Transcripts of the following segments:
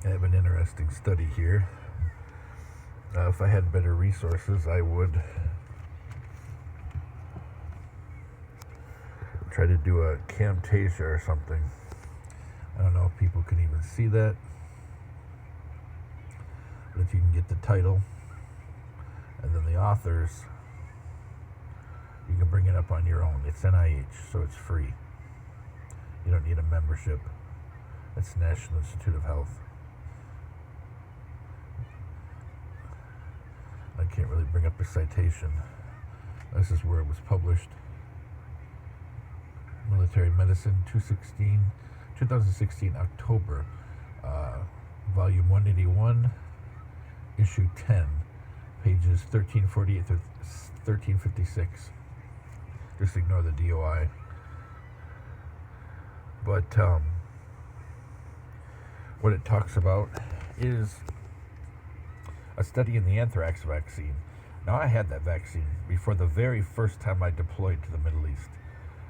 I have an interesting study here. If I had better resources, I would try to do a Camtasia or something. I don't know if people can even see that, but if you can get the title and then the authors, you can bring it up on your own. It's NIH, so it's free. You don't need a membership. It's National Institute of Health. I can't really bring up a citation. This is where it was published. Military Medicine, 2016, October, volume 181, issue 10, pages 1348 through 1356. Just ignore the DOI. But what it talks about is a study in the anthrax vaccine. Now, I had that vaccine before the very first time I deployed to the Middle East.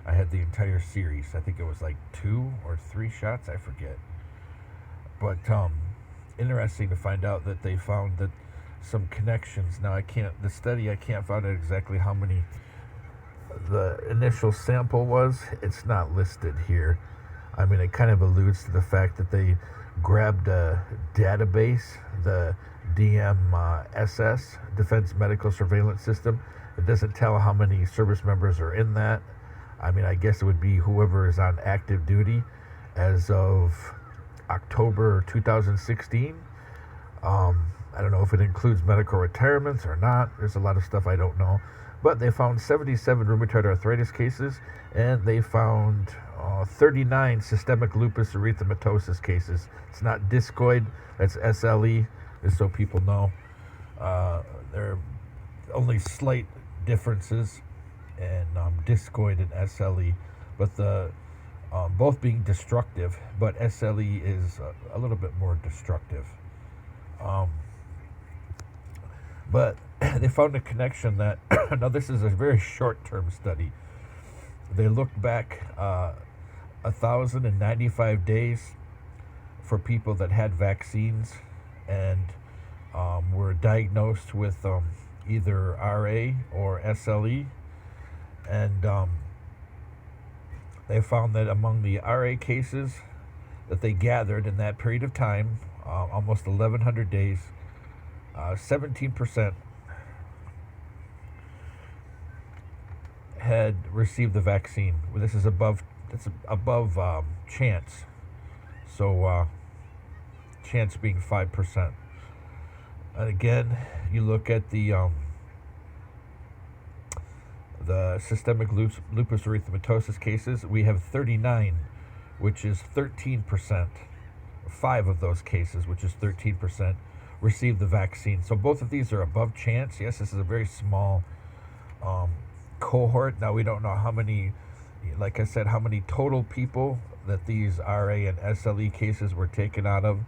I had the entire series. I think it was like 2 or 3 shots, I forget. But interesting to find out that they found that some connections. Now, I can't find out exactly how many the initial sample was. It's not listed here. I mean, it kind of alludes to the fact that they grabbed a database, the DMSS, Defense Medical Surveillance System. It doesn't tell how many service members are in that. I mean, I guess it would be whoever is on active duty as of October 2016. I don't know if it includes medical retirements or not. There's a lot of stuff I don't know. But they found 77 rheumatoid arthritis cases, and they found 39 systemic lupus erythematosus cases. It's not discoid, that's SLE, just so people know. There are only slight differences in discoid and SLE, but the both being destructive, but SLE is a little bit more destructive. But they found a connection that, now this is a very short-term study. They looked back 1,095 days for people that had vaccines and were diagnosed with either RA or SLE. And they found that among the RA cases that they gathered in that period of time, almost 1,100 days, 17% had received the vaccine. This is above chance. So chance being 5%. And again, you look at the systemic lupus erythematosus cases. We have 39, which is 13%. 5 of those cases, which is 13%, received the vaccine. So both of these are above chance. Yes, this is a very small cohort. Now, we don't know how many, like I said, how many total people that these RA and SLE cases were taken out of.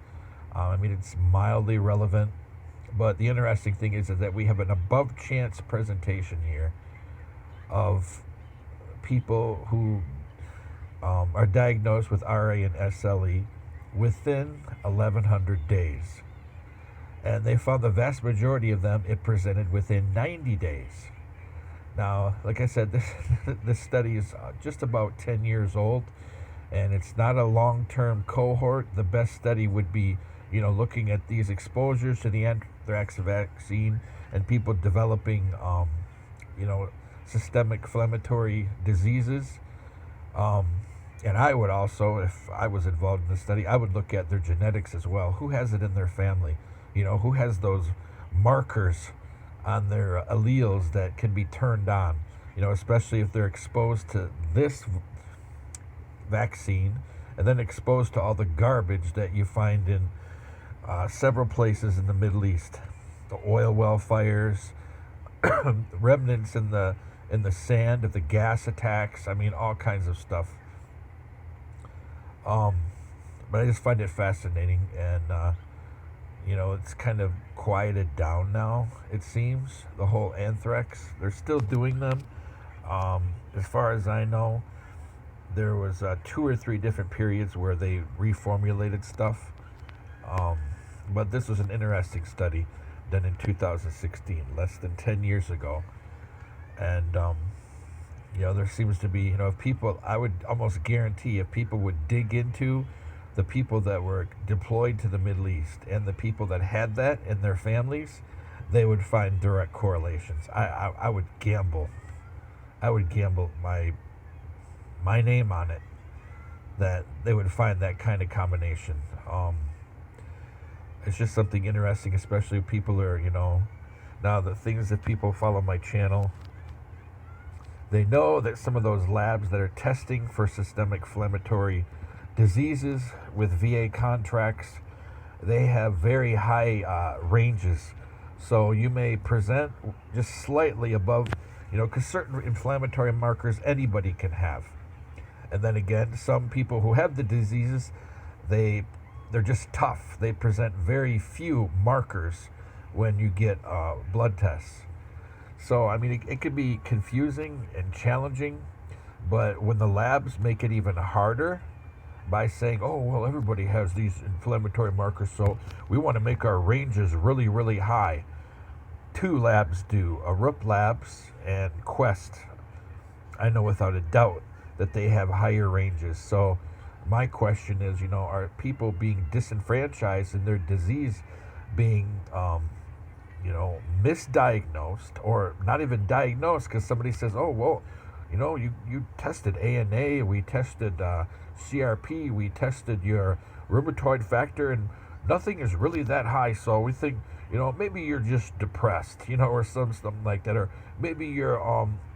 I mean, it's mildly relevant. But the interesting thing is that we have an above chance presentation here of people who are diagnosed with RA and SLE within 1,100 days. And they found the vast majority of them, it presented within 90 days. Now, like I said, this study is just about 10 years old, and it's not a long-term cohort. The best study would be, looking at these exposures to the anthrax vaccine and people developing, systemic inflammatory diseases. And I would also, if I was involved in the study, I would look at their genetics as well. Who has it in their family? Who has those markers on their alleles that can be turned on, especially if they're exposed to this vaccine and then exposed to all the garbage that you find in several places in the Middle East. The oil well fires, remnants in the sand of the gas attacks. I mean, all kinds of stuff. But I just find it fascinating, and it's kind of quieted down now, it seems. The whole anthrax, they're still doing them. As far as I know, there was 2 or 3 different periods where they reformulated stuff. Um, but this was an interesting study done in 2016, less than 10 years ago. And, there seems to be, if people, I would almost guarantee if people would dig into the people that were deployed to the Middle East and the people that had that in their families, they would find direct correlations. I would gamble. I would gamble my name on it that they would find that kind of combination. It's just something interesting, especially if people are, now the things that people follow my channel, they know that some of those labs that are testing for systemic inflammatory diseases with VA contracts, they have very high ranges. So you may present just slightly above, because certain inflammatory markers anybody can have. And then again, some people who have the diseases, they're just tough. They present very few markers when you get blood tests. So, I mean, it can be confusing and challenging, but when the labs make it even harder by saying, oh, well, everybody has these inflammatory markers, so we want to make our ranges really, really high. Two labs do, Arup Labs and Quest. I know without a doubt that they have higher ranges. So my question is, are people being disenfranchised and their disease being, misdiagnosed or not even diagnosed because somebody says, oh, well, you tested ANA, we tested CRP, we tested your rheumatoid factor, and nothing is really that high. So we think, maybe you're just depressed, or something like that, or maybe your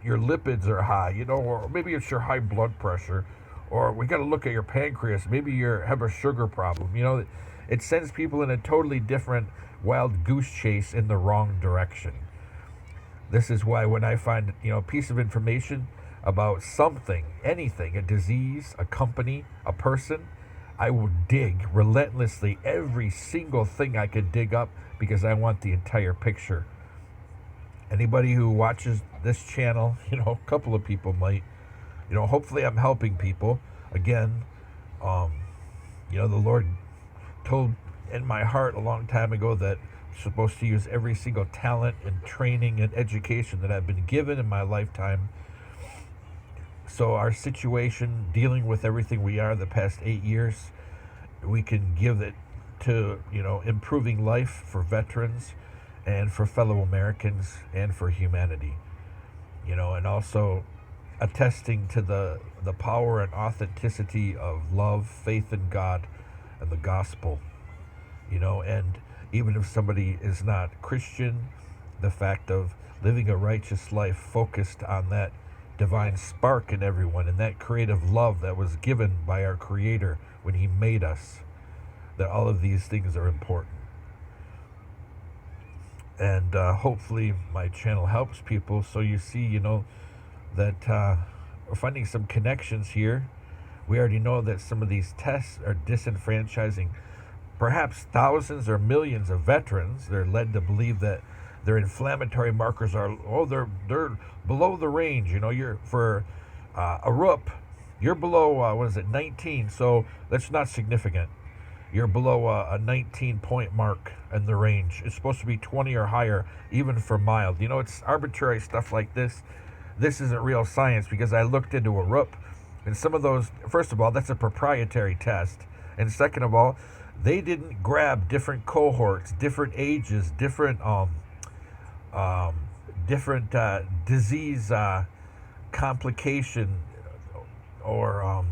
lipids are high, or maybe it's your high blood pressure, or we got to look at your pancreas. Maybe you have a sugar problem. It sends people in a totally different wild goose chase in the wrong direction. This is why when I find a piece of information about something, anything, a disease, a company, a person, I will dig relentlessly every single thing I could dig up because I want the entire picture. Anybody who watches this channel, a couple of people might, hopefully I'm helping people. Again, the Lord told in my heart a long time ago that I'm supposed to use every single talent and training and education that I've been given in my lifetime. So our situation, dealing with everything we are the past 8 years, we can give it to, improving life for veterans and for fellow Americans and for humanity, and also attesting to the power and authenticity of love, faith in God, and the gospel, and even if somebody is not Christian, the fact of living a righteous life focused on that divine spark in everyone and that creative love that was given by our Creator when He made us, that all of these things are important. And hopefully my channel helps people. So you see, that we're finding some connections here. We already know that some of these tests are disenfranchising perhaps thousands or millions of veterans. They're led to believe that their inflammatory markers are, they're below the range. You're for a RUP, you're below, 19, so that's not significant. You're below a 19-point mark in the range. It's supposed to be 20 or higher, even for mild. It's arbitrary stuff like this. This isn't real science because I looked into a RUP, and some of those, first of all, that's a proprietary test. And second of all, they didn't grab different cohorts, different ages, different disease complication, or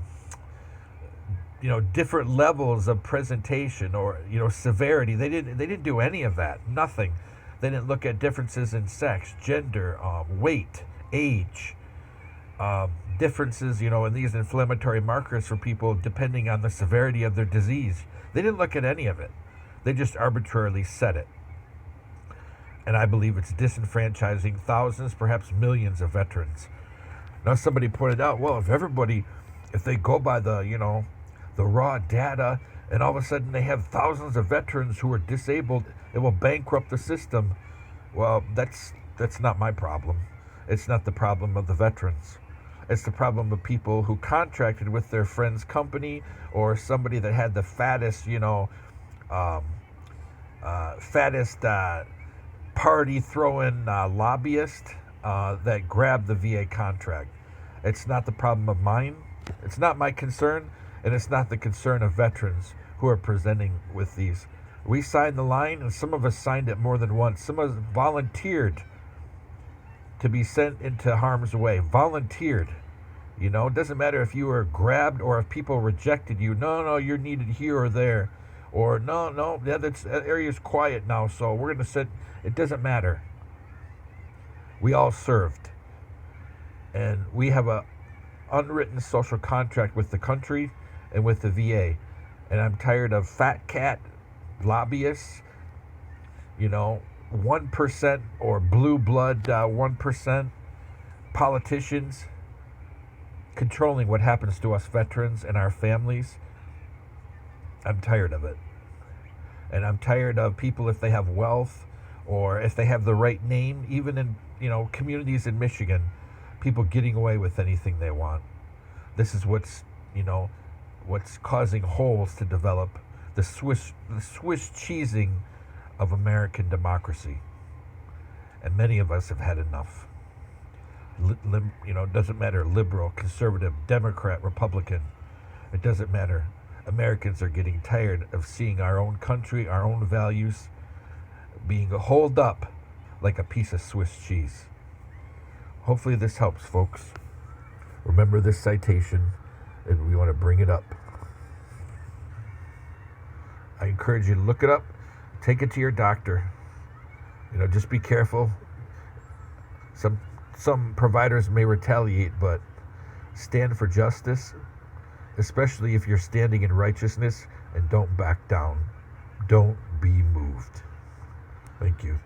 different levels of presentation or severity. They didn't do any of that. Nothing. They didn't look at differences in sex, gender, weight, age, differences in these inflammatory markers for people depending on the severity of their disease. They didn't look at any of it. They just arbitrarily set it. And I believe it's disenfranchising thousands, perhaps millions of veterans. Now somebody pointed out, well, if they go by the raw data, and all of a sudden they have thousands of veterans who are disabled, it will bankrupt the system. Well, that's not my problem. It's not the problem of the veterans. It's the problem of people who contracted with their friend's company or somebody that had the fattest, um, fattest party throwing lobbyist that grabbed the VA contract. It's not the problem of mine. It's not my concern, and it's not the concern of veterans who are presenting with these. We signed the line, and some of us signed it more than once. Some of us volunteered to be sent into harm's way. Volunteered. You know, it doesn't matter if you were grabbed or if people rejected you. No, you're needed here or there. Or no, that area's quiet now, so we're going to sit. It doesn't matter. We all served. And we have a unwritten social contract with the country and with the VA. And I'm tired of fat cat lobbyists, 1% or blue blood 1% politicians controlling what happens to us veterans and our families. I'm tired of it. And I'm tired of people, if they have wealth or if they have the right name, even in, communities in Michigan, people getting away with anything they want. This is what's causing holes to develop, the Swiss cheesing of American democracy. And many of us have had enough. It doesn't matter, liberal, conservative, Democrat, Republican. It doesn't matter. Americans are getting tired of seeing our own country, our own values being holed up like a piece of Swiss cheese. Hopefully this helps, folks. Remember this citation, and we want to bring it up. I encourage you to look it up. Take it to your doctor. Just be careful. Some providers may retaliate, but stand for justice, especially if you're standing in righteousness, and don't back down. Don't be moved. Thank you.